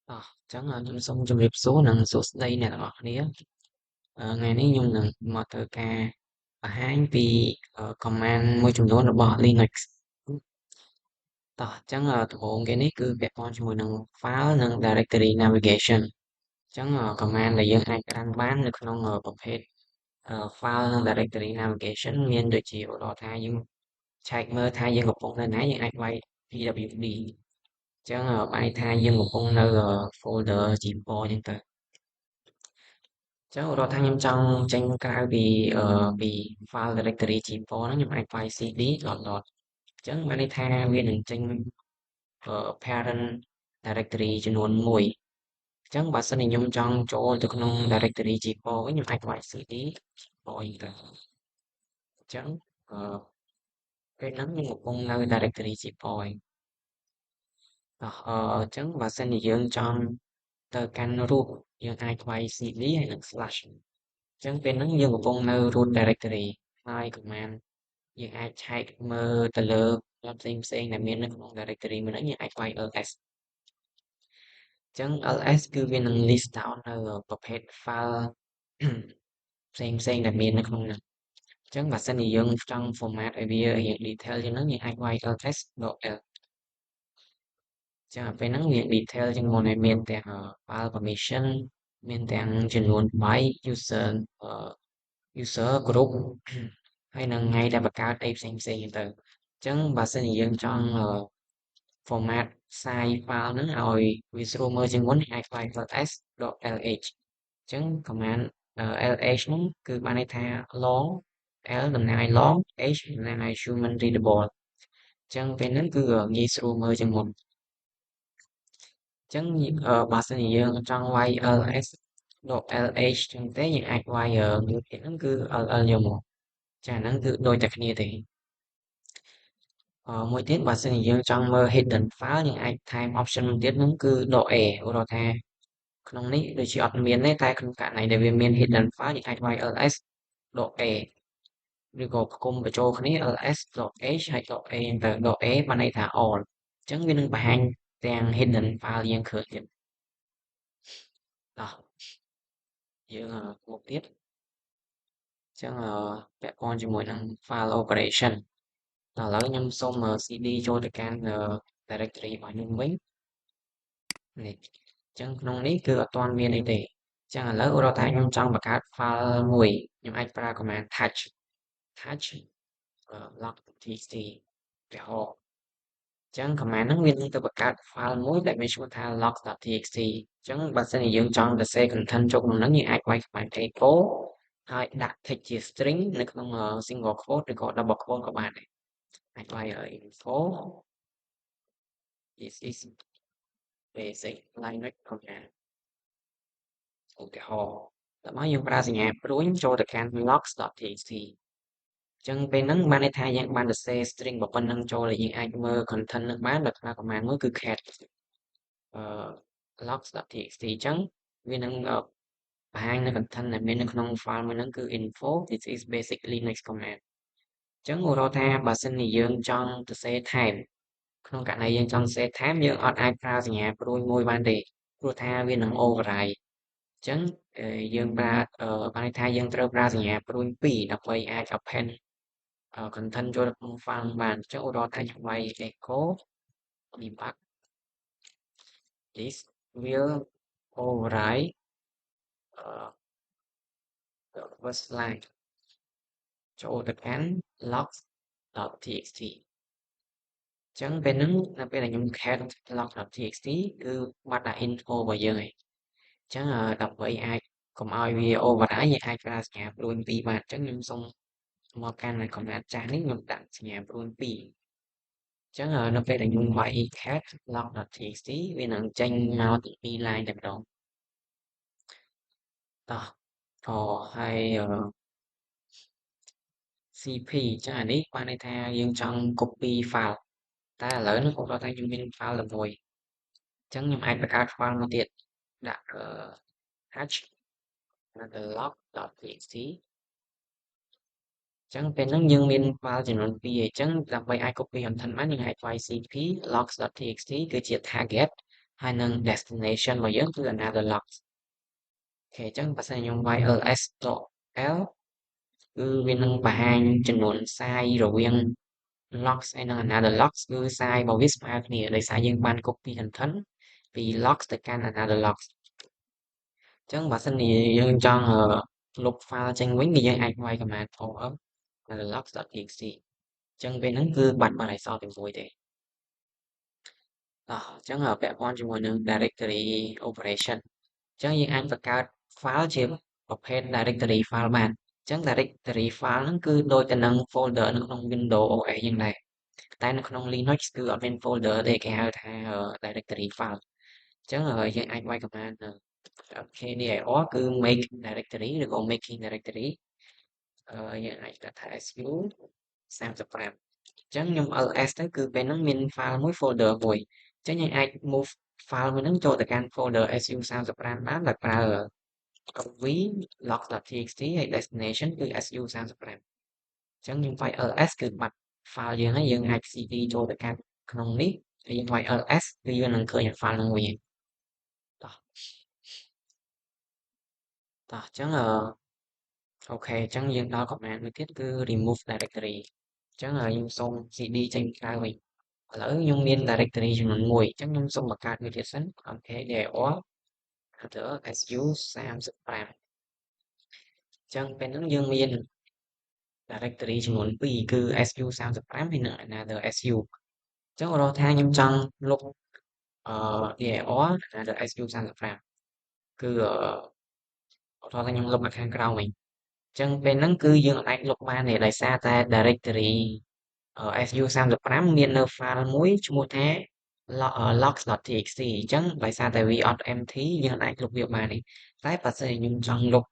Chẳngខ្ញុំសូមជម្រាបសួរនិងសួស្តីអ្នកទាំងអស់គ្នាថ្ងៃនេះខ្ញុំនឹងមកធ្វើការបង្ហាញពី command មួយចំនួនរបស់ Linux អញ្ចឹងដំបូងគេនេះគឺពាក់ព័ន្ធជាមួយនឹង file និង directory navigation អញ្ចឹងcommand ដែលយើងអាចក្រាន់បាននៅក្នុងប្រភេទfile និង directory navigation មានដូចជាឧទាហរណ៍ថាយើងឆែកមើលថាយើងកំពុងនៅណាយើងអាចវាយ pwd អញ្ចឹងបែរថាយើងកំពុងនៅ folder Gpor អញ្ចឹងទៅ ចឹងឧទាហរណ៍ថាខ្ញុំចង់ចេញក្រៅពី file directory G4 ហ្នឹងខ្ញុំអាចវាយ cd // អញ្ចឹងបានន័យថាវានឹងចេញparent directory ចំនួន1អញ្ចឹងបើសិនជាខ្ញុំចង់ចូលទៅក្នុង directory G4 វិញខ្ញុំអាចវាយ cd G4 ទៅអញ្ចឹងពេលហ្នឹងខ្ញុំកំពុងនៅ directory G4 អញ្ចឹងបើសិនជាយើងចង់ទៅកាន់ root យើងអាចវាយ cd ហើយនិង slash អញ្ចឹងពេលហ្នឹងយើងកំពុងនៅ root directory ហើយ command យើងអាចឆែកមើលទៅលើផ្សេងៗដែលមាននៅក្នុង directory មួយហ្នឹងយើងអាចវាយ ls អញ្ចឹង ls គឺវានឹង list down នៅប្រភេទ file ផ្សេងៗដែលមាននៅក្នុងហ្នឹងអញ្ចឹងបើសិនជាយើងចង់ format ឲ្យវារៀង detail ជាងហ្នឹងយើងអាចវាយ ls.l ចឹងពេលហ្នឹងវា detail ជាងមុនហើយមានទាំងfile permission មានទាំងចំនួន byte user group ហើយនឹងថ្ងៃដែលបង្កើតអីផ្សេងៗហ្នឹងទៅអញ្ចឹងបើសិនជាយើងចង់format size file ហ្នឹងឲ្យវាស្រួលមើលជាងមុនអាចវាយ ls.lh អញ្ចឹង command lh ហ្នឹងគឺបានន័យថា long l តំណាងឲ្យ long h តំណាងឲ្យ human readable អញ្ចឹងពេលហ្នឹងគឺងាយស្រួលមើលជាងមុនអញ្ចឹងបើសិនជាយើងចង់វាយ ls.lh ចឹងទេយើងអាចវាយមួយទៀតហ្នឹងគឺ ll យកមកចាហ្នឹងគឺដូចតែគ្នាទេមួយទៀតបើសិនជាយើងចង់មើល hidden file យើងអាចថែម option មួយទៀតហ្នឹងគឺ .a ឧទាហរណ៍ថាក្នុងនេះដូចជាអត់មានទេតែក្នុងករណីដែលវាមាន hidden file យើងអាចវាយ ls.a ឬក៏ផ្គុំបញ្ចូលគ្នា ls.h ហើយ .a ទៅ .a បានន័យថា all អញ្ចឹងវានឹងបង្ហាញទាំង hidden file យើងឃើញទៀតយើងមុខទៀតអញ្ចឹងពាក់ព័ន្ធជាមួយនឹង file operation ឥឡូវខ្ញុំសូម cd ចូលទៅកាន់ directory របស់ខ្ញុំវិញនេះអញ្ចឹងក្នុងនេះគឺអត់ទាន់មានអីទេអញ្ចឹងឥឡូវឧទាហរណ៍ថាខ្ញុំចង់បង្កើត file មួយខ្ញុំអាចប្រើ command touch log.txt ឧទាហរណ៍អញ្ចឹង command ហ្នឹងវានឹងទៅបង្កើត file មួយដែលមានឈ្មោះថា log.txt អញ្ចឹងបើសិនជាយើងចង់សរសេរ content ចូលក្នុងហ្នឹងយើងអាចវាយ command echo ហើយដាក់ text ជា string នៅក្នុង single quote ឬក៏ double quote ក៏បានដែរអាចវាយ info this is basic Linux command ឧទាហរណ៍ដើម្បីយើងប្រើសញ្ញាព្រួញចូលទៅកាន់ logs.txt អញ្ចឹងពេលហ្នឹងបានន័យថាយើងបានសរសេរ string ប៉ុណ្ណឹងចូលដែលយើងអាចមើល content នឹងបានដោយប្រើ command មួយគឺ cat logs.txt អញ្ចឹងវានឹងបង្ហាញនៅ content ដែលមាននៅក្នុង file មួយហ្នឹងគឺ info this is basic Linux command អញ្ចឹងឧទាហរណ៍ថាបើសិនជាយើងចង់សរសេរថែមក្នុងករណីយើងចង់សរសេរថែមយើងអត់អាចប្រើសញ្ញាព្រួយមួយបានទេព្រោះថាវានឹង override អញ្ចឹងយើងប្រើបានន័យថាយើងត្រូវប្រើសញ្ញាព្រួយ2ដើម្បីអាច append content ចូលក្នុង file បានអញ្ចឹងឧទាហរណ៍ថាខ្ញុំវាយ echo debug this will override the first line ចូលទៅកាន់ logs.txt អញ្ចឹងពេលហ្នឹងនៅពេលដែលខ្ញុំ cat log.txt គឺបាត់ដាក់ info របស់យើងហើយអញ្ចឹងដើម្បីអាចកុំឲ្យវា override យើងអាចប្រើសញ្ញាព្រួយ2បានអញ្ចឹងខ្ញុំសូមមកកាន់ command ចាស់នេះខ្ញុំដាក់សញ្ញាព្រួយ2អញ្ចឹងនៅពេលដែលខ្ញុំវាយ cat log.txt វានឹងចេញមកទី2 line តែម្ដងហើយ cp អញ្ចឹងអានេះបានន័យថាយើងចង់ copy file តែឥឡូវនេះខ្ញុំគាត់ថាខ្ញុំមាន file តែមួយអញ្ចឹងខ្ញុំអាចបង្កើត file មួយទៀតដាក់hatch log.txt អញ្ចឹងពេលហ្នឹងយើងមាន file ចំនួន2អញ្ចឹងដើម្បីអាច copy content បានយើងអាចវាយ cp logs.txt គឺជា target ហើយនឹង destination របស់យើងគឺ another logs អូខេអញ្ចឹងបើសិនខ្ញុំវាយ ls.l គឺវានឹងបង្ហាញចំនួនសាយរវាង logs ហើយនិង another logs គឺសាយរបស់វាស្មើគ្នាដោយសារយើងបាន copy content ពី logs ទៅកាន់ another logs អញ្ចឹងបើសិនជាយើងចង់លុប file ចេញវិញគឺយើងអាចវាយ command of another logs.txt អញ្ចឹងពេលហ្នឹងគឺបាត់អក្សរទី1ទេអញ្ចឹងពាក់ព័ន្ធជាមួយនឹង directory operation អញ្ចឹងយើងអាចបង្កើត file ជាប្រភេទ directory file បានអញ្ចឹង directory file ហ្នឹងគឺដូចទៅនឹង folder នៅក្នុង Windows OS យ៉ាងដែរតែនៅក្នុង Linux គឺអត់មាន folder ទេគេហៅថា directory file អញ្ចឹងយើងអាចវាយ command kdir គឺ make directory ឬក៏ making directory យើងអាចដាក់ថា su 35អញ្ចឹងខ្ញុំ ls ទៅគឺពេលហ្នឹងមាន file មួយ folder មួយអញ្ចឹងយើងអាច move file មួយហ្នឹងចូលទៅកាន់ folder su 35បានដោយប្រើ v logs.txt ហើយ destination គឺ su 35អញ្ចឹងខ្ញុំវាយ ls គឺបាត់ file យើងហើយយើងអាច cd ចូលទៅកាន់ក្នុងនេះហើយយើងវាយ ls គឺយើងនឹងឃើញ file ហ្នឹងវិញតោះអញ្ចឹងអូខេអញ្ចឹងយើងដល់ command មួយទៀតគឺ remove directory អញ្ចឹងខ្ញុំសូម cd ចេញក្រៅវិញឥឡូវខ្ញុំមាន directory ចំនួន1អញ្ចឹងខ្ញុំសូមបង្កើតវាទៀតសិន kdir enter su 35អញ្ចឹងពេលហ្នឹងយើងមាន directory ចំនួន2គឺ su 35ហើយនិង another su អញ្ចឹងឧទាហរណ៍ថាខ្ញុំចង់លុបdir another su 35គឺឧទាហរណ៍ថាខ្ញុំលុបនៅខាងក្រោមវិញអញ្ចឹងពេលហ្នឹងគឺយើងអាចលុបបានទេដោយសារតែ directory su 35មាននៅ file មួយឈ្មោះថា logs.txt អញ្ចឹងដោយសារតែវាអត់ empty យើងអាចលុបវាបានទេតែបើសិនជាខ្ញុំចង់លុប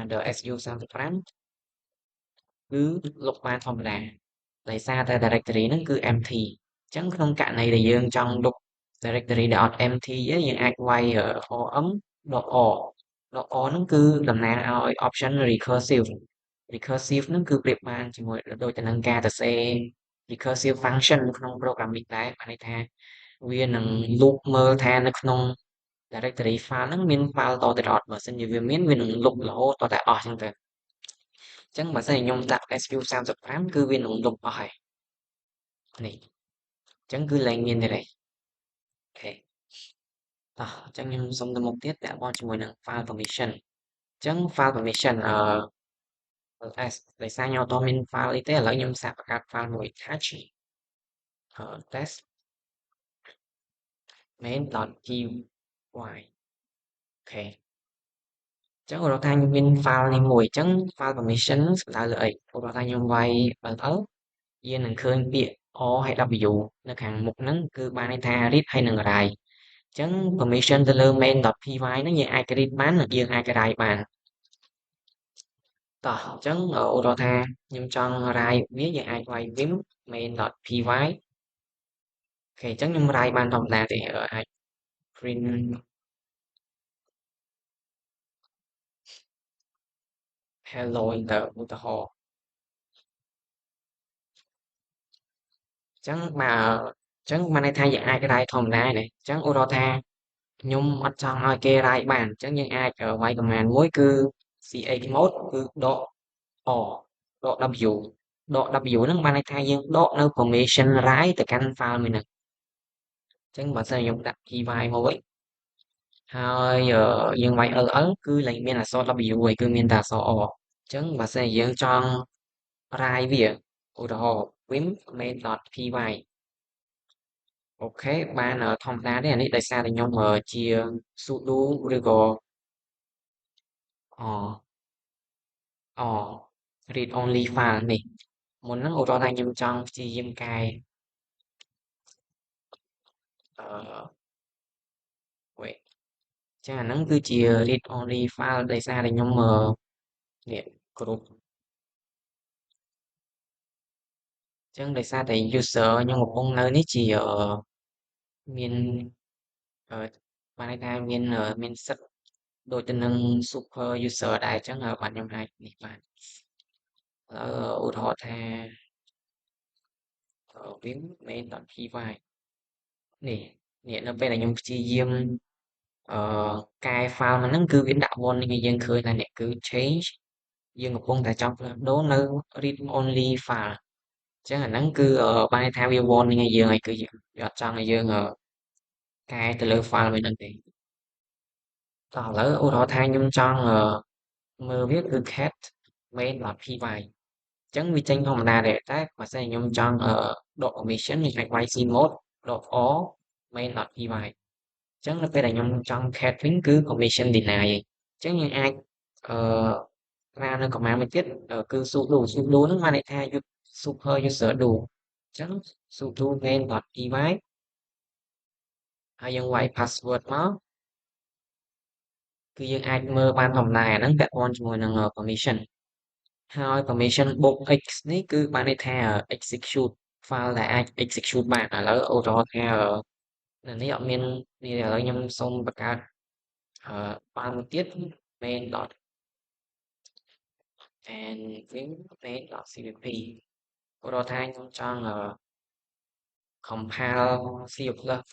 under su 35គឺលុបបានធម្មតាដោយសារតែ directory ហ្នឹងគឺ empty អញ្ចឹងក្នុងករណីដែលយើងចង់លុប directory ដែលអត់ empty ទេយើងអាចវាយ rm.o ហ្នឹងគឺតំណាងឲ្យ option recursive recursive ហ្នឹងគឺប្រៀបបានជាមួយដូចទៅនឹងការសរសេរ recursive function នៅក្នុង programming ដែរបានន័យថាវានឹង loop មើលថានៅក្នុង directory file ហ្នឹងមាន file តទៅដល់បើសិនជាវាមានវានឹងលុបរហូតតតែអស់ចឹងទៅអញ្ចឹងបើសិនជាខ្ញុំដាក់ su 35គឺវានឹងលុបអស់ហើយនេះអញ្ចឹងគឺលែងមានទេអូខេតោះអញ្ចឹងខ្ញុំសុំទៅមុខទៀតពាក់ព័ន្ធជាមួយនឹង file permission អញ្ចឹង file permission ls ដោយសារខ្ញុំអត់មាន file អីទេឥឡូវខ្ញុំសាកបង្កើត file មួយ touch test main.py អូខេអញ្ចឹងឧទាហរណ៍ថាខ្ញុំមាន file នេះមួយអញ្ចឹង file permission សំដៅលើអីឧទាហរណ៍ថាខ្ញុំវាយ ls យើងនឹងឃើញពាក្យ o ហើយ w នៅខាងមុខហ្នឹងគឺបានន័យថា read ហើយនឹង write អញ្ចឹង permission ទៅលើ main.py ហ្នឹងយើងអាច read បាននិងយើងអាច write បានតោះអញ្ចឹងឧទាហរណ៍ថាខ្ញុំចង់ write វាយើងអាចវាយ vim main.py អូខេអញ្ចឹងខ្ញុំ write បានធម្មតាទេអាច print hello ទៅឧទាហរណ៍អញ្ចឹងបើអញ្ចឹងបានន័យថាយើងអាច write ធម្មតាណាអញ្ចឹងឧទាហរណ៍ថាខ្ញុំអត់ចង់ឲ្យគេ write បានអញ្ចឹងយើងអាចវាយ command មួយគឺ chmod គឺដក o ដក w ដក w ហ្នឹងបានន័យថាយើងដកនៅ permission write ទៅកាន់ file មួយហ្នឹងអញ្ចឹងបើសិនខ្ញុំដាក់ py មកវិញហើយយើងវាយ ll គឺលែងមានអក្សរ w ហើយគឺមានតែអក្សរ o អញ្ចឹងបើសិនជាយើងចង់ write វាឧទាហរណ៍ vim main.py អូខេបានធម្មតាទេអានេះដោយសារតែខ្ញុំជា sudo ឬក៏អអ read only file នេះមុនហ្នឹងឧទាហរណ៍ថាខ្ញុំចង់ព្យាយាមកែអឺ wait ចាអាហ្នឹងគឺជា read only file ដោយសារតែខ្ញុំនេះគ្រប់អញ្ចឹងដោយសារតែ user ខ្ញុំកំពុងនៅនេះជាមានបានន័យថាមានសិទ្ធិដូចទៅនឹង super user ដែរអញ្ចឹងបាទខ្ញុំអាចនេះបានឧទាហរណ៍ថា vim main.py នេះ នេះនៅពេលដែលខ្ញុំព្យាយាមកែ file មកហ្នឹងគឺវាដាក់ warning ឲ្យយើងឃើញថាអ្នកគឺ change យើងកំពុងតែចង់ផ្លាស់ប្ដូរនៅ read only file អញ្ចឹងអាហ្នឹងគឺបានន័យថាវា warning ឲ្យយើងហើយគឺវាអត់ចង់ឲ្យយើងកែទៅលើ file មួយហ្នឹងទេតោះឥឡូវឧទាហរណ៍ថាខ្ញុំចង់មើលវាគឺ cat main.py អញ្ចឹងវាចេញធម្មតាដែរតែបើសិនជាខ្ញុំចង់ដក permission ខ្ញុំអាចវាយ cmode .or main.py អញ្ចឹងនៅពេលដែលខ្ញុំចង់ cat វិញគឺ permission deny ឯងអញ្ចឹងយើងអាចអឺប្រើនៅ command មួយទៀតគឺ sudo ហ្នឹងបានន័យថា super user do អញ្ចឹង sudo main.py ហើយយើងវាយ password មកគឺយើងអាចមើលបានធម្មតាអាហ្នឹងពាក់ព័ន្ធជាមួយនឹង permission ហើយ permission បូក x នេះគឺបានន័យថា execute file ដែលអាច execute បានឥឡូវឧទាហរណ៍ថានៅនេះអត់មាននេះឥឡូវខ្ញុំសូមបង្កើតfile មួយទៀត main. and wing main.cpp ឧទាហរណ៍ថាខ្ញុំចង់ compile C++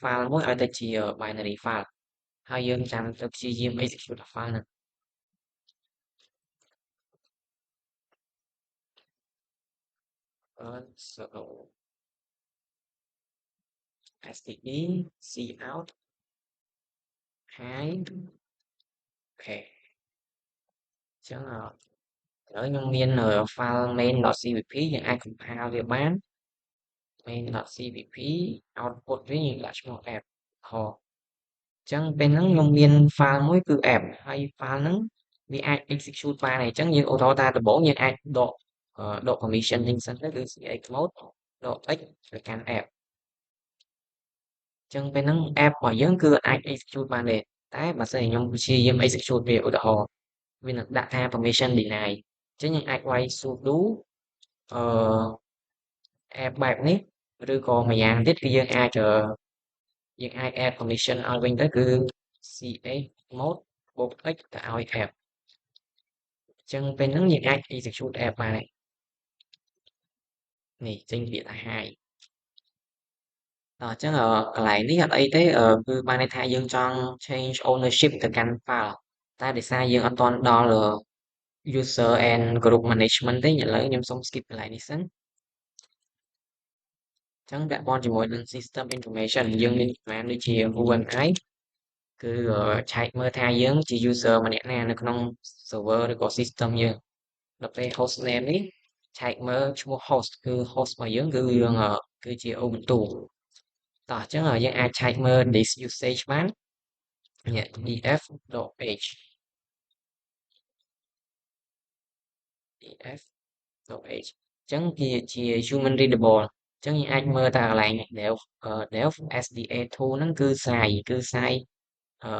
file មួយឲ្យទៅជា binary file ហើយយើងចាំទៅព្យាយាម execute file ហ្នឹង so ste cout hide អូខេអញ្ចឹងឥឡូវខ្ញុំមាន file main.cpp យើងអាច compile វាបាន main.cpp output វិញយើងដាក់ឈ្មោះ app ហ៎អញ្ចឹងពេលហ្នឹងខ្ញុំមាន file មួយគឺ app ហើយ file ហ្នឹងវាអាច execute បានហើយអញ្ចឹងយើងឧទាហរណ៍ថាដំបូងយើងអាចដក permission វិញសិនទៅគឺ chmod .x ទៅកាន់ app អញ្ចឹងពេលហ្នឹង app របស់យើងគឺអាច execute បានទេតែបើសិនជាខ្ញុំព្យាយាម execute វាឧទាហរណ៍វានឹងដាក់ថា permission deny អញ្ចឹងយើងអាចវាយ sudo អឺ app បែបនេះឬក៏ម្យ៉ាងទៀតគឺយើងអាច add permission ឲ្យវិញទៅគឺ chmod x ទៅឲ្យ app អញ្ចឹងពេលហ្នឹងយើងអាច execute app បានហើយនេះចេញពាក្យថា hi អញ្ចឹងកន្លែងនេះអត់អីទេគឺបានន័យថាយើងចង់ change ownership ទៅកាន់ file តែដោយសារយើងអត់ទាន់ដល់user and group management ទេឥឡូវខ្ញុំសូម skip កន្លែងនេះសិនអញ្ចឹងពាក់ព័ន្ធជាមួយនឹង system information យើងមាន command ដូចជា whoami គឺឆែកមើលថាយើងជា user ម្នាក់ណានៅក្នុង server ឬក៏ system យើងដល់ពេល host name នេះឆែកមើលឈ្មោះ host គឺ host របស់យើងគឺយើងគឺជា Ubuntu តោះអញ្ចឹងយើងអាចឆែកមើល disk usage បាននេះ df.h df.h អញ្ចឹងជា human readable អញ្ចឹងយើងអាចមើលតែកន្លែង delf sda2 ហ្នឹងគឺសាយអឺ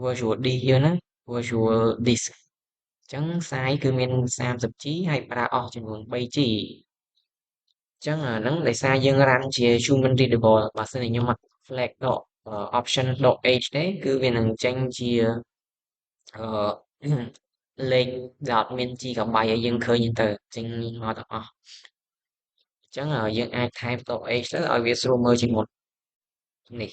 virtual disk យើងហ្នឹង virtual disk អញ្ចឹងសាយគឺមាន 30G ហើយប្រើអស់ចំនួន 3G អញ្ចឹងអាហ្នឹងដោយសារយើង run ជា human readable បើសិនជាខ្ញុំអត់ flag ដកoption .h ទេគឺវានឹងចេញជាអឺលេខដែលអត់មាន GB ឲ្យយើងឃើញហ្នឹងទៅចេញមកទាំងអស់អញ្ចឹងយើងអាច type .h ទៅឲ្យវាស្រួលមើលជាងមុននេះ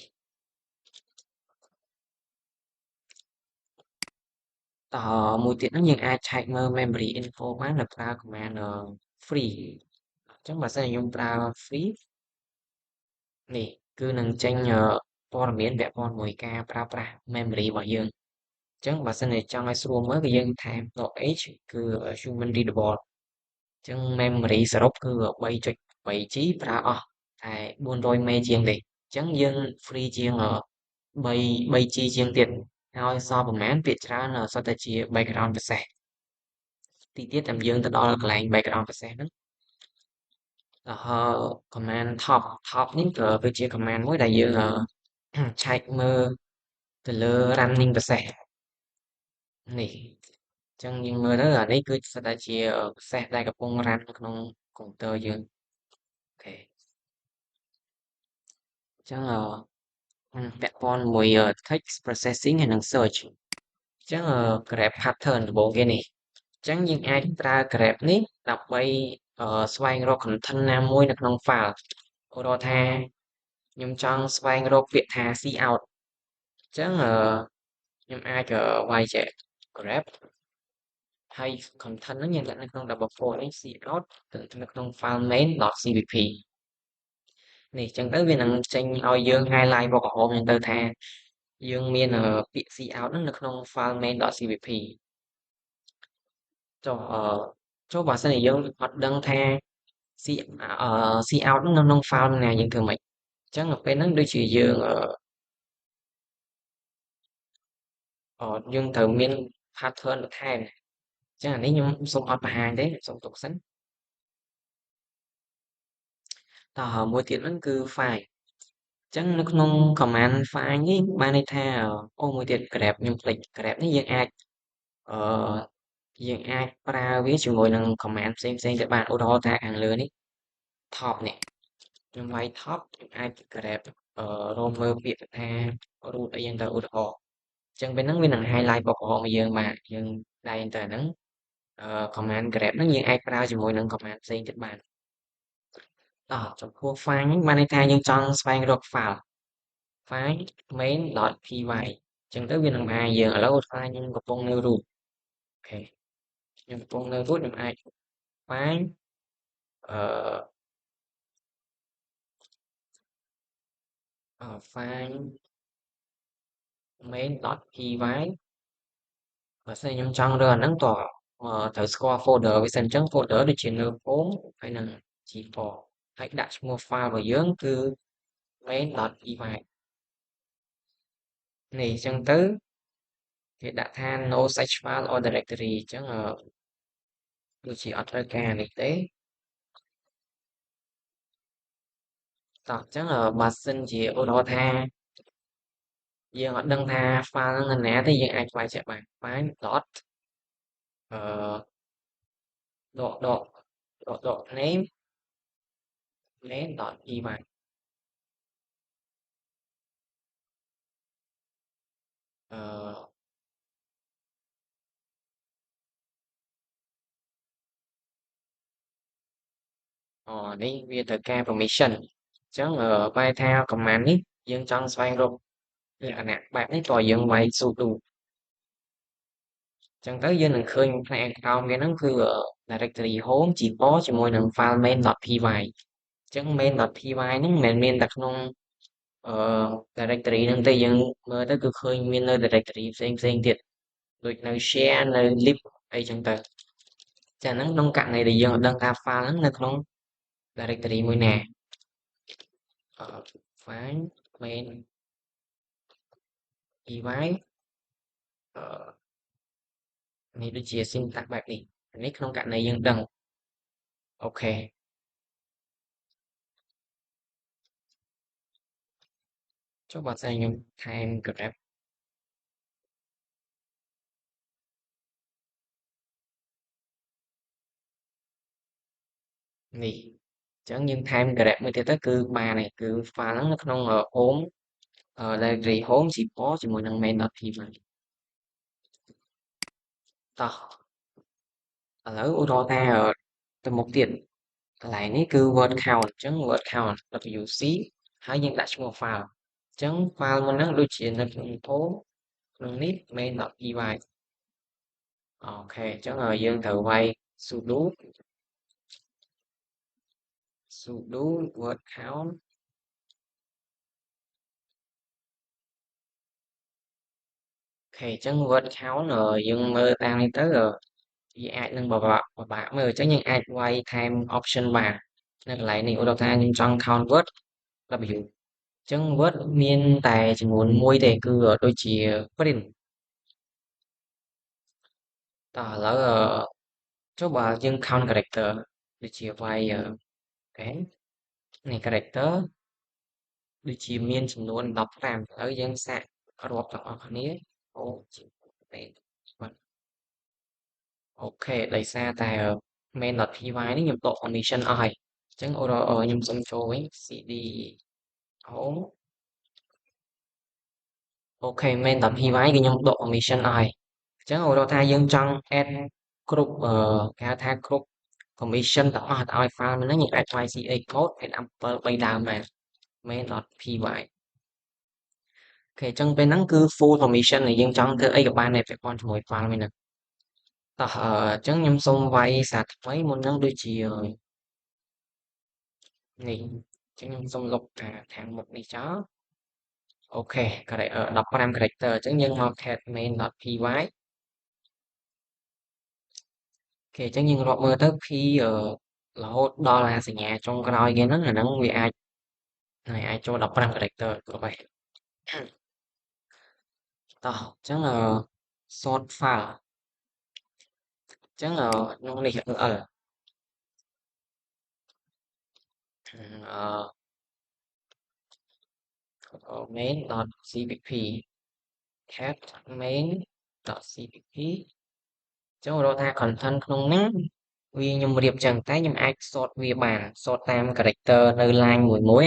តមួយទៀតហ្នឹងយើងអាចឆែកមើល memory info បានដោយប្រើ command free អញ្ចឹងបើសិនជាខ្ញុំប្រើ free នេះគឺនឹងចេញព័ត៌មានពាក់ព័ន្ធមួយការប្រើប្រាស់ memory របស់យើងអញ្ចឹងបើសិនជាចង់ឲ្យស្រួលមើលគឺយើងថែម .h គឺ human readable អញ្ចឹង memory សរុបគឺ 3.3G ប្រើអស់តែ400 MB ជាងទេអញ្ចឹងយើង free ជាង3G ជាងទៀតហើយសល់ប្រមាណពាក្យច្រើនសុទ្ធតែជា background process តិចទៀតតែយើងទៅដល់កន្លែង background process ហ្នឹងcommand top នេះក៏គឺជា command មួយដែលយើងឆែកមើលទៅលើ running process នេះអញ្ចឹងយើងមើលទៅអានេះគឺស្ថិតតែជា process ដែលកំពុង run នៅក្នុង computer យើងអូខេអញ្ចឹងពាក់ព័ន្ធមួយ text processing ហើយនិង search អញ្ចឹងgrep pattern ដំបូងគេនេះអញ្ចឹងយើងអាចប្រើ grep នេះដើម្បីស្វែងរក content ណាមួយនៅក្នុង file ឧទាហរណ៍ថា ខ្ញុំចង់ស្វែងរកពាក្យថា see out អញ្ចឹងខ្ញុំអាចវាយចែក grab ហើយ content ហ្នឹងយើងដាក់នៅក្នុង double quote នេះ see out ទៅនៅក្នុង file main.cpp នេះអញ្ចឹងទៅវានឹងចេញឲ្យយើង highlight ពណ៌ក្រហមអញ្ចឹងទៅថាយើងមានពាក្យ see out ហ្នឹងនៅក្នុង file main.cpp ចុះបើសិនជាយើងអត់ដឹងថា see see out ហ្នឹងនៅក្នុង file ណាយើងធ្វើម៉េចអញ្ចឹងទៅពេលហ្នឹងដូចជាយើងត្រូវមាន pattern បន្ថែមអញ្ចឹងអានេះខ្ញុំសូមអត់បង្ហាញទេសូមទុកសិនតោះមួយទៀតហ្នឹងគឺ file អញ្ចឹងនៅក្នុង command file នេះបានន័យថាមួយទៀត grab ខ្ញុំភ្លេច grab នេះអឺយើងអាចប្រើវាជាមួយនឹង command ផ្សេងៗទៅបានឧទាហរណ៍ថាខាងលើនេះ top នេះខ្ញុំវាយ top ខ្ញុំអាច grab រកមើលពាក្យថា root អីយ៉ាងទៅឧទាហរណ៍អញ្ចឹងពេលហ្នឹងវានឹង highlight ពណ៌ក្រហមឲ្យយើងបាទយើងដៃទៅអាហ្នឹងcommand grab ហ្នឹងយើងអាចប្រើជាមួយនឹង command ផ្សេងទៀតបានចំពោះ file ហ្នឹងបានន័យថាយើងចង់ស្វែងរក file main.py អញ្ចឹងទៅវានឹងបង្ហាញយើងឥឡូវថាខ្ញុំកំពុងនៅ root អូខេខ្ញុំកំពុងនៅ root ខ្ញុំអាច file អឺ file main.py បើសិនខ្ញុំចង់រើអាហ្នឹងតត្រូវស្គាល់ folder វាសិនអញ្ចឹង folder ដូចជានៅ home ហើយនឹង G4 ហើយដាក់ឈ្មោះ file របស់យើងគឺ main.py នេះអញ្ចឹងទៅគេដាក់ថា no such file or directory អញ្ចឹងដូចជាអត់ត្រូវការនេះទេតោះអញ្ចឹងបើសិនជាឧទាហរណ៍ថាយើងអត់ដឹងថា file ហ្នឹងនៅណាទេយើងអាចស្វែងរកបាន file dot អឺដក name main.py អឺនេះវាត្រូវការ permission អញ្ចឹងបែរថា command នេះយើងចង់ស្វែងរកលក្ខណៈបែបនេះតើយើងវាយ sudo អញ្ចឹងទៅយើងនឹងឃើញផ្នែកក្រោមវាហ្នឹងគឺ directory home Gpor ជាមួយនឹង file main.py អញ្ចឹង main.py ហ្នឹងមិនមែនមានតែក្នុងអឺ directory ហ្នឹងទេយើងមើលទៅគឺឃើញមាននៅ directory ផ្សេងទៀតដូចនៅ share នៅ lib អីចឹងទៅចាហ្នឹងក្នុងករណីដែលយើងអត់ដឹងថា file ហ្នឹងនៅក្នុង directory មួយណាfile main.py នេះដូចជា syntax បែបនេះនេះក្នុងករណីយើងដឹងអូខេចុះបើសិនខ្ញុំថែម grab នេះអញ្ចឹងយើងថែម grab មួយទៀតទៅគឺបានហើយគឺ file ហ្នឹងនៅក្នុង home directory home Gpor ជាមួយនឹង main.py តោះឥឡូវឧទាហរណ៍ថាទៅមុខទៀតកន្លែងនេះគឺ word count អញ្ចឹង word count wc ហើយយើងដាក់ឈ្មោះ file អញ្ចឹង file មុនហ្នឹងដូចជានៅក្នុង home ក្នុងនេះ main.py អូខេអញ្ចឹងយើងត្រូវវាយ sudo word count អូខេអញ្ចឹង word count យើងមើលតាមនេះទៅវាអាចនឹងពិបាកមើលអញ្ចឹងយើងអាចវាយថែម option បាននៅកន្លែងនេះឧទាហរណ៍ថាខ្ញុំចង់ count word w អញ្ចឹង word មានតែចំនួនមួយទេគឺដូចជា print តោះឥឡូវចុះបើយើង count character ដូចជាវាយអូខេនេះ character ដូចជាមានចំនួន15ឥឡូវយើងសាករាប់ទាំងអស់គ្នាអូជាពេកបាទអូខេដោយសារតែ main.py នេះខ្ញុំដក permission អស់ហើយអញ្ចឹងខ្ញុំសុំចូលវិញ cd home អូខេ main.py គឺខ្ញុំដក permission អស់ហើយអញ្ចឹងឧទាហរណ៍ថាយើងចង់ add គ្រប់គេហៅថាគ្រប់ permission ទាំងអស់ឲ្យ file ហ្នឹងយើងអាចវាយ ch code 7 3ដើមបាន main.py អូខេអញ្ចឹងពេលហ្នឹងគឺ full permission ដែលយើងចង់ធ្វើអីក៏បានដែរពាក់ព័ន្ធជាមួយ file មួយហ្នឹងតោះអញ្ចឹងខ្ញុំសូមវាយសារថ្មីមុនហ្នឹងដូចជានេះអញ្ចឹងខ្ញុំសូមលុបខាងមុខនេះចោលអូខេ 15 character អញ្ចឹងយើងមក cat main.py អូខេអញ្ចឹងយើងរាប់មើលទៅ p រហូតដល់សញ្ញាចុងក្រោយគេហ្នឹងអាហ្នឹងវាអាចចូល15 character គ្រប់ហើយតោះអញ្ចឹងsort file អញ្ចឹងក្នុងនេះ URL main.cpp cat main.cpp ចឹងរកថា content ក្នុងហ្នឹងវាខ្ញុំរៀបចឹងតែខ្ញុំអាច sort វាបាន sort តាម character នៅ line មួយ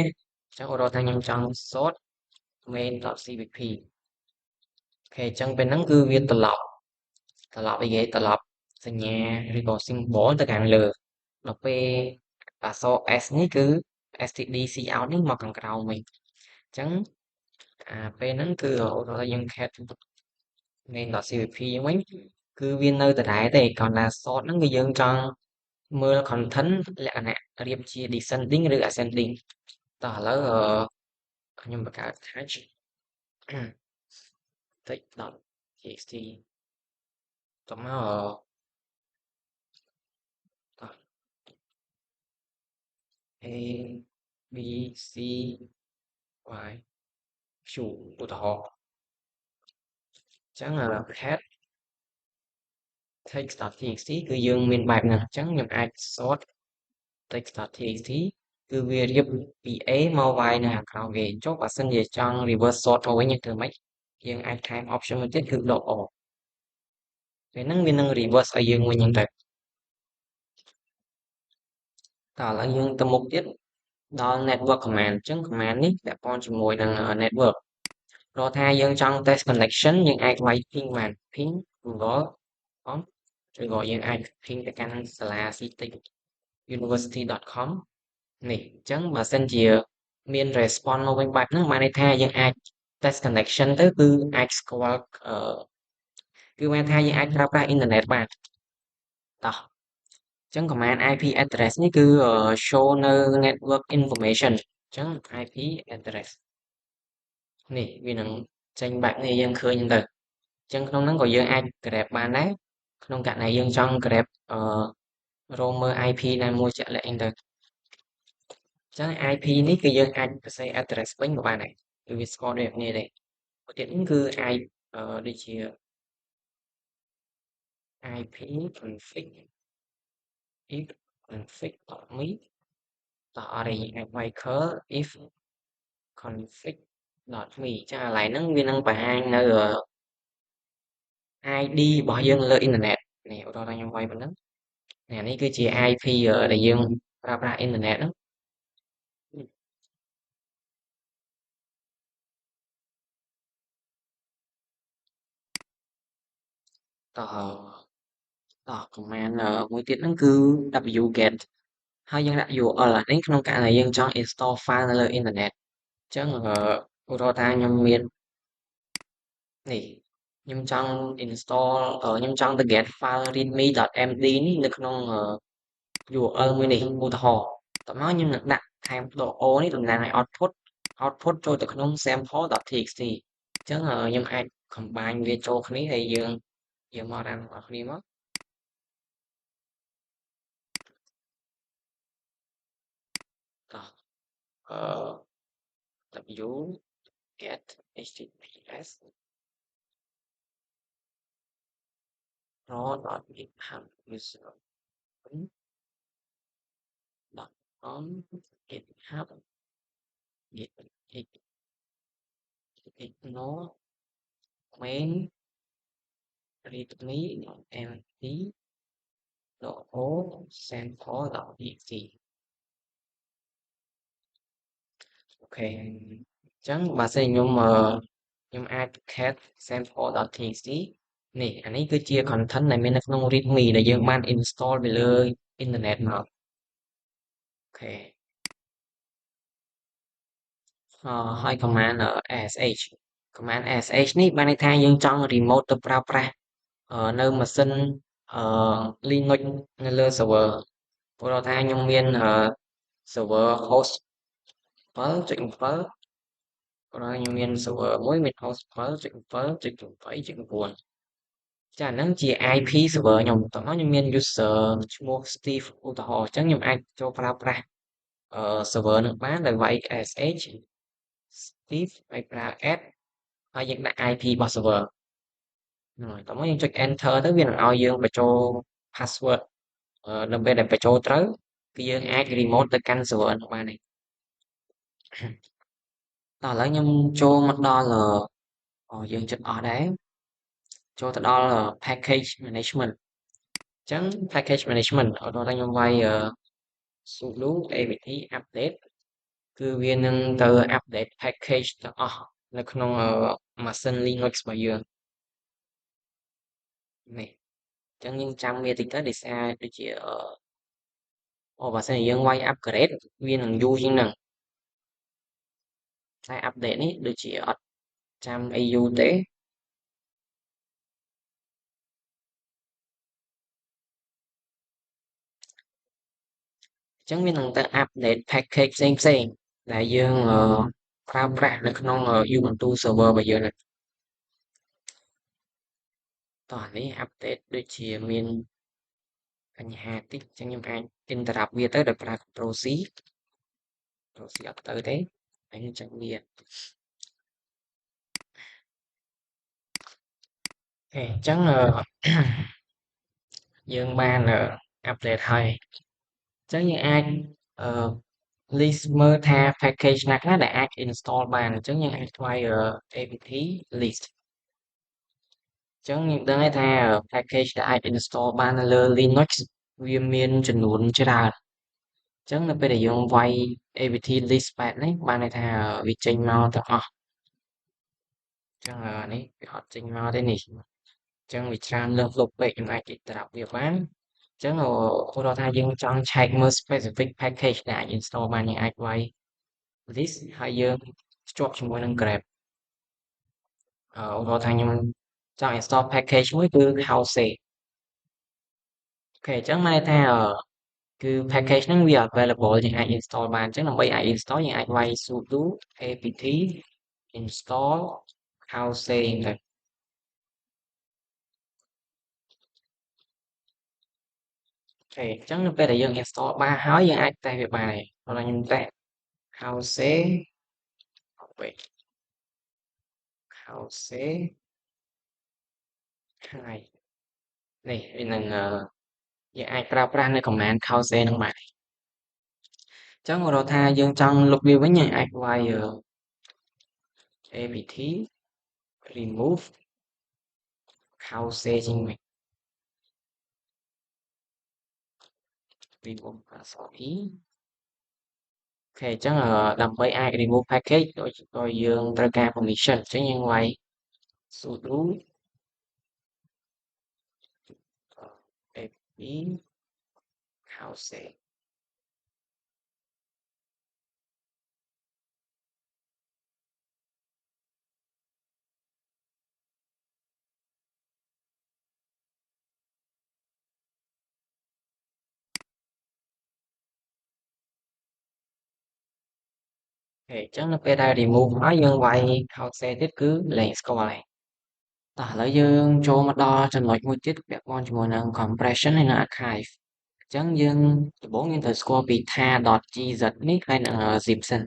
ចឹងរកថាខ្ញុំចង់ sort main.cpp អូខេចឹងពេលហ្នឹងគឺវាត្រឡប់អីគេត្រឡប់សញ្ញាឬក៏ symbol ទៅខាងលើដល់ពេលអក្សរ S នេះគឺ std cout នេះមកខាងក្រោមវិញអញ្ចឹងពេលហ្នឹងគឺរហូតដល់យើង cat main.cpp វិញគឺវានៅដដែលទេគ្រាន់តែ sort ហ្នឹងគឺយើងចង់មើល content លក្ខណៈរៀបជា descending ឬ ascending តោះឥឡូវខ្ញុំបង្កើត text text.txt តមកតោះ A B C Y Q ឧទាហរណ៍អញ្ចឹងhead text.txt គឺយើងមានបែបហ្នឹងអញ្ចឹងខ្ញុំអាច sort text.txt គឺវារៀបពី A មក Y នៅខាងក្រោមគេចុះបើសិនជាចង់ reverse sort មកវិញយើងធ្វើម៉េចយើងអាចថែម option មួយទៀតគឺដក O ពេលហ្នឹងវានឹង reverse ឲ្យយើងវិញហ្នឹងទៅតើឥឡូវយើងទៅមុខទៀតដល់ network command អញ្ចឹង command នេះពាក់ព័ន្ធជាមួយនឹង network ព្រោះថាយើងចង់ test connection យើងអាចវាយ ping បាន ping google.com ឬក៏យើងអាច ping ទៅកាន់សាលា CTIC university.com នេះអញ្ចឹងបើសិនជាមាន response មកវិញបែបហ្នឹងបានន័យថាយើងអាច test connection ទៅគឺអាចស្គាល់គឺបានថាយើងអាចប្រើប្រាស់អ៊ីនធឺណិតបានតោះអញ្ចឹង command IP address នេះគឺ show នៅ network information អញ្ចឹង IP address នេះវានឹងចេញបែបនេះយើងឃើញហ្នឹងទៅអញ្ចឹងក្នុងហ្នឹងក៏យើងអាច grab បានដែរក្នុងករណីយើងចង់ grab រកមើល IP ណាមួយជាក់លាក់អីទៅអញ្ចឹង IP នេះគឺយើងអាចសរសេរ address វិញក៏បានដែរគឺវាស្គាល់ដូចគ្នាដែរមួយទៀតហ្នឹងគឺអាចដូចជា IP config if config.me តោះអរិយ Michael if config.me ចឹងកន្លែងហ្នឹងវានឹងបង្ហាញនៅ ID របស់យើងលើអ៊ីនធឺណិតនេះឧទាហរណ៍ថាខ្ញុំវាយប៉ុណ្ណឹងនេះគឺជា IP ដែលយើងប្រើប្រាស់អ៊ីនធឺណិតហ្នឹងតោះ command មួយទៀតហ្នឹងគឺ wget ហើយយើងដាក់ URL អានេះក្នុងករណីយើងចង់ install file នៅលើអ៊ីនធឺណិតអញ្ចឹងឧទាហរណ៍ថាខ្ញុំមាននេះខ្ញុំចង់ install ខ្ញុំចង់ទៅ get file readme.md នេះនៅក្នុងURL មួយនេះឧទាហរណ៍តោះមកខ្ញុំនឹងដាក់ថែមដក O នេះតំណាងឲ្យ output ចូលទៅក្នុង sample.txt អញ្ចឹងខ្ញុំអាច combine វាចូលគ្នាហើយយើងមករានរបស់គ្នាមកតោះw get https raw.github user.com github git ignore main readme.md o sample.txt អូខេអញ្ចឹងបើសិនខ្ញុំអាច cat sample.txt នេះអានេះគឺជា content ដែលមាននៅក្នុង readme ដែលយើងបាន install ទៅលើអ៊ីនធឺណិតមកអូខេ ហើយ command ASH command ASH នេះបានន័យថាយើងចង់ remote ទៅប្រើប្រាស់នៅម៉ាស៊ីនអឺ Linux នៅលើ server ព្រោះថាខ្ញុំមានserver host 7.7ព្រោះខ្ញុំមាន server មួយមាន host 7.7.8.9 ចាហ្នឹងជា IP server ខ្ញុំតោះមកខ្ញុំមាន user ឈ្មោះ Steve ឧទាហរណ៍អញ្ចឹងខ្ញុំអាចចូលប្រើប្រាស់server នឹងបានដោយវាយ SH Steve ហើយប្រើ add ហើយយើងដាក់ IP របស់ server ហ្នឹងហើយតោះមកយើងចុច enter ទៅវានឹងឲ្យយើងបញ្ចូល password នៅពេលដែលបញ្ចូលត្រូវគឺយើងអាច remote ទៅកាន់ server នោះបានហើយតោះឥឡូវខ្ញុំចូលមកដល់យើងជិតអស់ដែរចូលទៅដល់ package management អញ្ចឹង package management ឧទាហរណ៍ថាខ្ញុំវាយsudo apt update គឺវានឹងទៅ update package ទាំងអស់នៅក្នុងម៉ាស៊ីន Linux របស់យើងនេះអញ្ចឹងយើងចាំវាតិចទៅដោយសារដូចជាបើសិនជាយើងវាយ upgrade វានឹងយូរជាងហ្នឹងតែ update នេះដូចជាអត់ចាំអីយូរទេអញ្ចឹងវានឹងទៅ update package ផ្សេងៗដែលយើងប្រើប្រាស់នៅក្នុង Ubuntu server របស់យើងហ្នឹងតោះអានេះ update ដូចជាមានបញ្ហាតិចអញ្ចឹងខ្ញុំអាច interrupt វាទៅដោយប្រើ Ctrl C Ctrl C អត់ទៅទេហើយខ្ញុំចាំវាអូខេអញ្ចឹងយើងបាន update ហើយអញ្ចឹងយើងអាចlist មើលថា package ណាខ្លះដែលអាច install បានអញ្ចឹងយើងអាចថ្វាយ apt list អញ្ចឹងយើងដឹងហើយថា package ដែលអាច install បាននៅលើ Linux វាមានចំនួនច្រើនអញ្ចឹងនៅពេលដែលយើងវាយ apt list បែបនេះបានន័យថាវាចេញមកទាំងអស់អញ្ចឹងនេះវាអត់ចេញមកទេនេះអញ្ចឹងវាច្រើនលើសលប់ពេកខ្ញុំអាចគេត្រាប់វាបានអញ្ចឹងឧទាហរណ៍ថាយើងចង់ឆែកមើល specific package ដែលអាច install បានយើងអាចវាយ list ហើយយើងភ្ជាប់ជាមួយនឹង grep ឧទាហរណ៍ថាខ្ញុំចង់ install package មួយគឺ house អូខេអញ្ចឹងមានន័យថាគឺ package ហ្នឹងវា available យើងអាច install បានអញ្ចឹងដើម្បីអាច install យើងអាចវាយ sudo apt install house ទៅអូខេអញ្ចឹងនៅពេលដែលយើង install បានហើយយើងអាចតេស្តវាបានហើយព្រោះខ្ញុំតេស្ត house វិញ house ហើយនេះវានឹងយើងអាចប្រើប្រាស់នៅ command house ហ្នឹងបានអញ្ចឹងរកថាយើងចង់លុបវាវិញយើងអាចវាយapt remove house ជាងវិញ remove password អូខេអញ្ចឹងដើម្បីអាច remove package ដោយយើងត្រូវការ permission អញ្ចឹងយើងវាយ sudo apt house អូខេអញ្ចឹងនៅពេលដែល remove ហើយយើងវាយ house ទៀតគឺលែងស្គាល់ហើយតោះឥឡូវយើងចូលមកដល់ចំណុចមួយទៀតពាក់ព័ន្ធជាមួយនឹង compression ហើយនិង archive អញ្ចឹងយើងដំបូងយើងត្រូវស្គាល់ពី tar.gz នេះហើយនិង zip សិន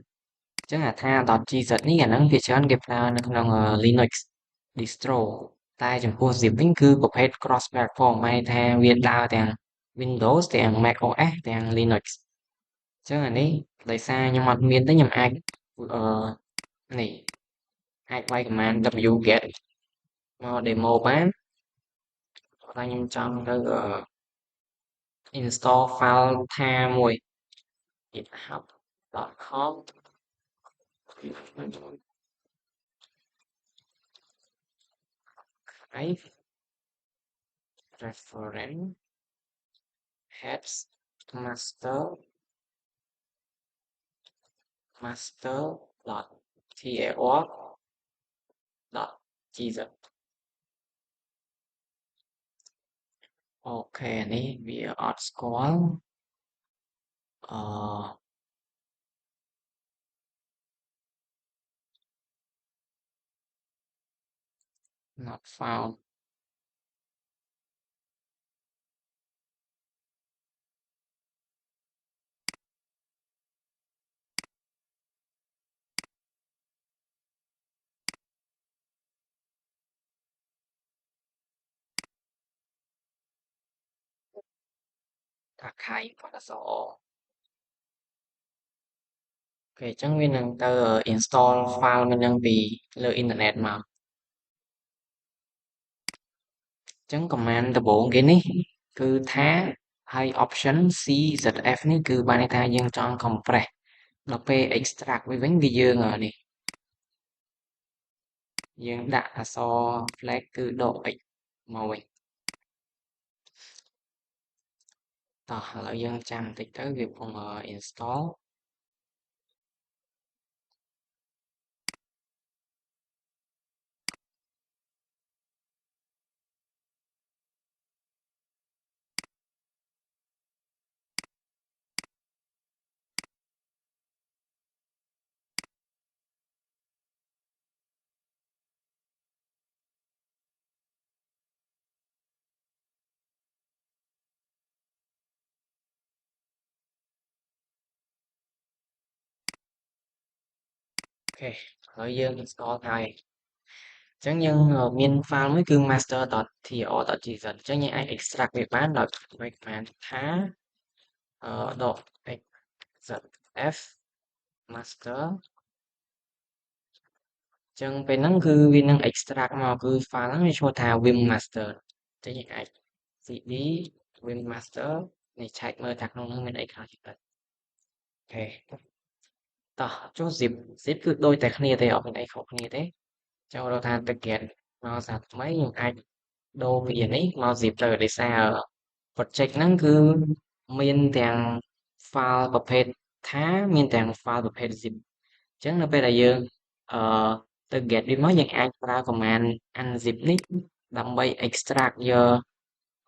អញ្ចឹងអា tar.gz នេះអាហ្នឹងភាគច្រើនគេប្រើនៅក្នុង Linux distro តែចំពោះ zip វិញគឺប្រភេទ cross platform ហមายថាវាដើរទាំង Windows ទាំង macOS ទាំង Linux អញ្ចឹងអានេះដោយសារខ្ញុំអត់មានទេខ្ញុំអាចអឺនេះអាចវាយ command wget មក demo បានតែខ្ញុំចង់ទៅ install file tar មួយ github.com drive reference heads master theorem.gz អូខេនេះវាអត់ស្គាល់អឺ not found ថាខៃអក្សរអូខេអញ្ចឹងវានឹងទៅ install file មួយនឹងពីលើអ៊ីនធឺណិតមកអញ្ចឹង command ដំបូងគេនេះគឺថាហើយ option CZF នេះគឺបានន័យថាយើងចង់ compress ដល់ពេល extract វាវិញគឺយើងនេះយើងដាក់អក្សរ flag គឺដក x មកវិញតោះឥឡូវយើងចាំបន្តិចទៅវាកំពុង install អូខេឥឡូវយើង install ហើយអញ្ចឹងយើងមាន file មួយគឺ master.tr.gz អញ្ចឹងយើងអាច extract វាបានដោយប្រើ command ថាដក xzf master អញ្ចឹងពេលហ្នឹងគឺវានឹង extract មកគឺ file ហ្នឹងវាឈ្មោះថា vim master អញ្ចឹងយើងអាច cd vim master នេះឆែកមើលថាក្នុងហ្នឹងមានអីខ្លះទៀតអូខេតោះចូល zip គឺដូចតែគ្នាទេអត់មានអីខុសគ្នាទេចូលដល់ថា target មកសារថ្មីខ្ញុំអាចដូរពីនេះមក zip ទៅដោយសារ project ហ្នឹងគឺមានទាំង file ប្រភេទថាមានទាំង file ប្រភេទ zip អញ្ចឹងនៅពេលដែលយើងអឺទៅ get វាមកយើងអាចប្រើ command unzip នេះដើម្បី extract យក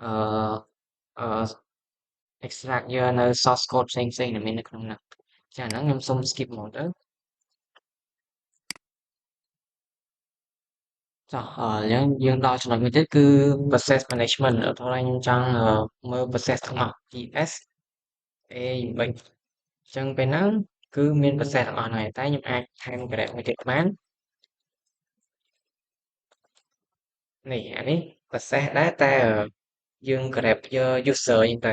អឺអឺ extract យកនៅ source code ផ្សេងៗដែលមាននៅក្នុងហ្នឹងចាហ្នឹងខ្ញុំសុំ skip មកទៅចុះយើងដល់ចំណុចមួយទៀតគឺ process management ឧទាហរណ៍ខ្ញុំចង់មើល process ទាំងអស់ ps a បិចអញ្ចឹងពេលហ្នឹងគឺមាន process ទាំងអស់ហើយតែខ្ញុំអាចថែម grep មួយទៀតបាននេះអានេះ process ដែរតែយើង grep យក user អញ្ចឹងទៅ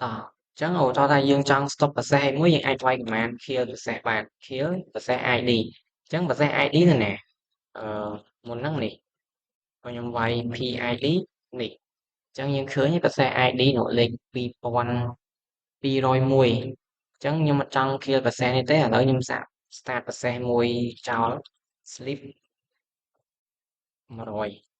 តោះអញ្ចឹងឧទាហរណ៍ថាយើងចង់ stop process ឲ្យមួយយើងអាចវាយ command kill process បាន kill process id អញ្ចឹង process id ទៅណាមុនហ្នឹងនេះខ្ញុំវាយ PID នេះអញ្ចឹងយើងឃើញប្រសេស ID នោះលេខ2201អញ្ចឹងខ្ញុំអត់ចង់ kill ប្រសេសនេះទេឥឡូវខ្ញុំសាក start ប្រសេសមួយចោល sleep 100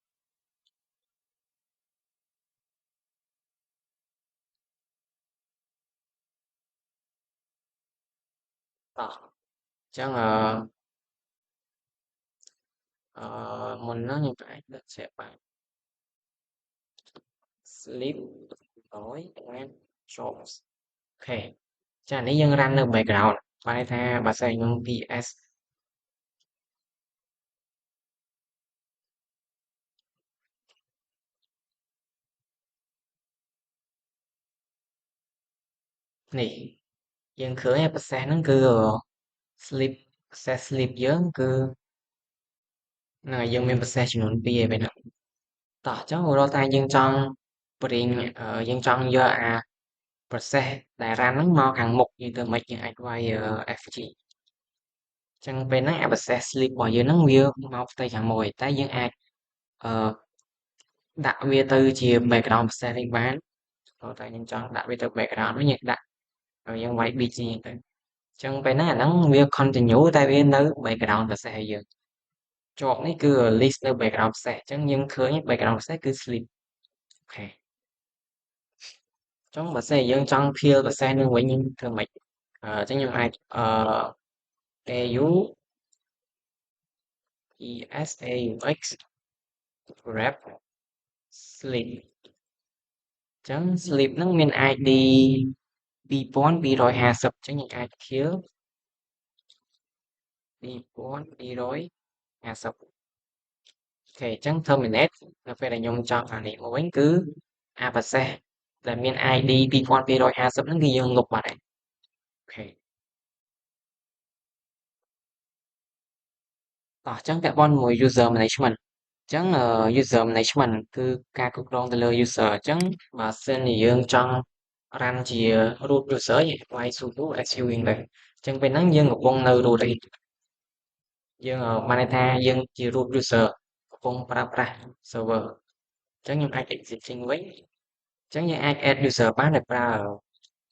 តោះអញ្ចឹងមុនហ្នឹងខ្ញុំអាចដាក់ជាបាន sleep 100 and jobs អូខេចានេះយើង run នៅ background បានន័យថាបើសិនខ្ញុំ PS នេះយើងឃើញប្រសេសហ្នឹងគឺ sleep process sleep យើងគឺហ្នឹងហើយយើងមានប្រសេសចំនួន2ឯពេលហ្នឹងតោះអញ្ចឹងរាល់តែយើងចង់បរិញយើងចង់យកអា process ដែល run ហ្នឹងមកខាងមុខយើងធ្វើម៉េចយើងអាចវាយ FG អញ្ចឹងពេលហ្នឹងអា process sleep របស់យើងហ្នឹងវាមកផ្ទៃខាងមុខឯងតែយើងអាចអឺដាក់វាទៅជា background process វិញបានព្រោះតែយើងចង់ដាក់វាទៅ background វិញយើងដាក់យើងវាយ BG ទៅអញ្ចឹងពេលហ្នឹងអាហ្នឹងវា continue តែវានៅ background process ឲ្យយើងជាប់នេះគឺ list នៅ background process អញ្ចឹងយើងឃើញ background process គឺ sleep អូខេចុងបើសិនជាយើងចង់ kill ប្រសេសនឹងវិញធ្វើម៉េចអញ្ចឹងខ្ញុំអាច AU ESAUX grab sleep ចឹង sleep ហ្នឹងមាន ID 2250ចឹងយើងអាច kill 2250អូខេចឹង terminate នៅពេលដែលខ្ញុំចង់អានេះមកវិញគឺអា process ដែលមាន ID 2250ហ្នឹងគឺយើងលុបបាត់ហើយអូខេតោះចឹងពាក់ព័ន្ធជាមួយ user management ចឹងuser management គឺការគ្រប់គ្រងទៅលើ user អញ្ចឹងបើសិនជាយើងចង់ run ជា root user យើងវាយ sudo su index អញ្ចឹងពេលហ្នឹងយើងកំពុងនៅ root ឯងយើងបានន័យថាយើងជា root user កំពុងប្រើប្រាស់ server អញ្ចឹងខ្ញុំអាច exit ចេញវិញអញ្ចឹងយើងអាច add user បានដោយប្រើ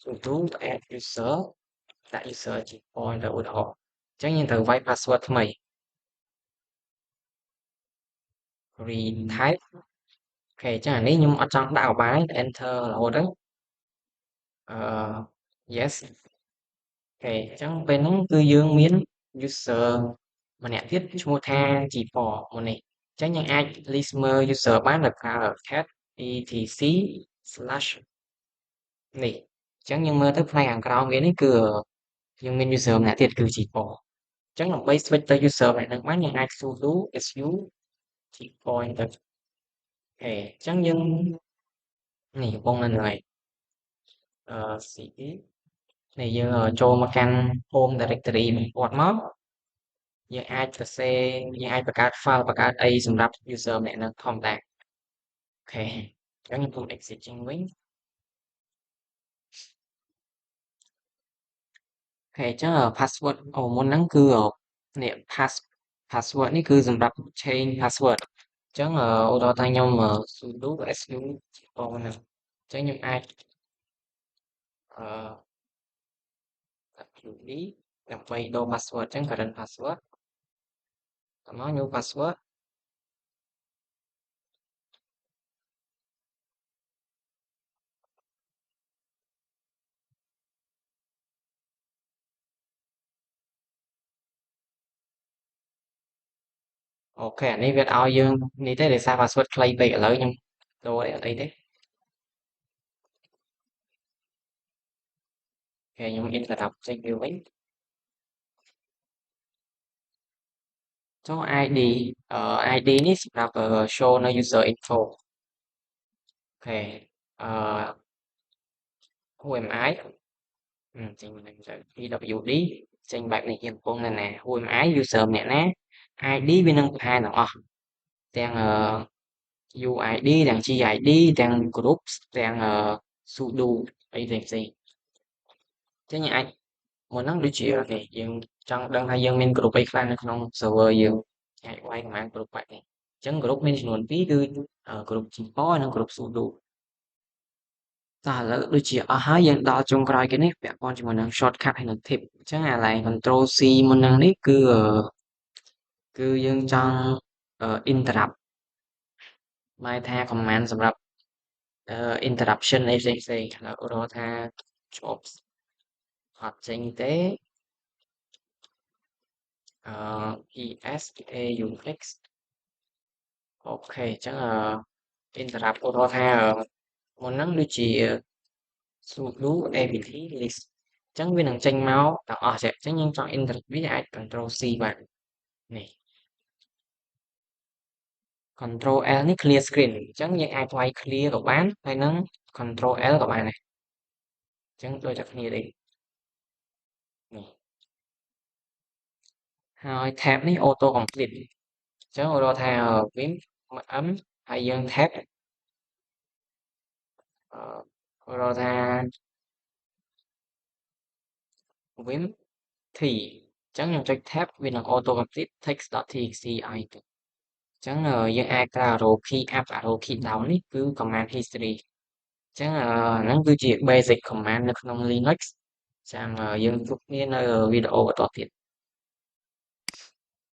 sudo add user ដាក់ user ជា pointer ឧទាហរណ៍អញ្ចឹងយើងត្រូវវាយ password ថ្មី retype អូខេអញ្ចឹងអានេះខ្ញុំអត់ចង់ដាក់ឲ្យបាន enter រហូតទៅអឺ yes អូខេអញ្ចឹងពេលហ្នឹងគឺយើងមាន user ម្នាក់ទៀតឈ្មោះថា G4 មុននេះអញ្ចឹងយើងអាច list មើល user បានដោយប្រើ cat etc/ នេះអញ្ចឹងយើងមើលទៅផ្នែកខាងក្រោមវានេះគឺយើងមាន user ម្នាក់ទៀតគឺ G4 អញ្ចឹងដើម្បី switch ទៅ user ម្នាក់ហ្នឹងបានយើងអាច sudo su G4 ទៅអូខេអញ្ចឹងយើងនេះកំពុងនៅហ្នឹងហើយcd នេះយើងចូលមកកាន់ home directory បង្គាត់មកយើងអាចសរសេរយើងអាចបង្កើត file បង្កើតអីសម្រាប់ user ម្នាក់ហ្នឹងធម្មតាអូខេអញ្ចឹងខ្ញុំពុំ exit ចេញវិញអូខេអញ្ចឹង password មុនហ្នឹងគឺនេះ password នេះគឺសម្រាប់ change password អញ្ចឹងឧទាហរណ៍ថាខ្ញុំ sudo su បងហ្នឹងអញ្ចឹងខ្ញុំអាចអឺ wd ដើម្បីដូរ password អញ្ចឹង current password តមក new password អូខេអានេះវាឲ្យយើងនេះទេដោយសារ password ខ្លីពេកឥឡូវខ្ញុំដូរអីទេអូខេខ្ញុំ interrupt ចេញវាវិញចូល ID ID នេះសម្រាប់ show នៅ user info អូខេអឺ who am I ចេញមិនទៅ pwd ចេញបែបនេះយើងកំពុងនៅណា who am I user ម្នាក់ណា ID វានឹងបង្ហាញទាំងអស់ទាំងUID ទាំង GID ទាំង groups ទាំង sudo អីផ្សេងៗអញ្ចឹងយើងអាចមុនហ្នឹងដូចជាអូខេយើងចង់ដឹងថាយើងមាន group អីខ្លះនៅក្នុង server យើងអាចវាយ command group បែបនេះអញ្ចឹង group មានចំនួន2គឺ group G4 និង group sudo តោះឥឡូវដូចជាអស់ហើយយើងដល់ចុងក្រោយគេនេះពាក់ព័ន្ធជាមួយនឹង shortcut ហើយនិង tip អញ្ចឹងអា line control C មុនហ្នឹងនេះគឺយើងចង់interrupt หมายថា command សម្រាប់interruption អីផ្សេងៗឥឡូវឧទាហរណ៍ថា jobs អត់ចេញទេESAUX អូខេអញ្ចឹងinterrupt ឧទាហរណ៍ថាមុនហ្នឹងដូចជា sudo apt list អញ្ចឹងវានឹងចេញមកទាំងអស់ចេះអញ្ចឹងយើងចង់ interrupt វាអាច control C បាននេះ control L នេះ clear screen អញ្ចឹងយើងអាចវាយ clear ក៏បានហើយនឹង control L ក៏បានដែរអញ្ចឹងដូចតែគ្នាទេនេះហើយ tab នេះ auto complete អញ្ចឹងឧទាហរណ៍ថា vim m ហើយយើង tab ឧទាហរណ៍ថា vim t អញ្ចឹងខ្ញុំចុច tab វានឹង auto complete text.txt ឲ្យទៅអញ្ចឹងយើងអាចប្រើ arrow key up arrow key down នេះគឺ command history អញ្ចឹងហ្នឹងគឺជា basic command នៅក្នុង Linux ចាំយើងជួបគ្នានៅវីដេអូបន្តទៀត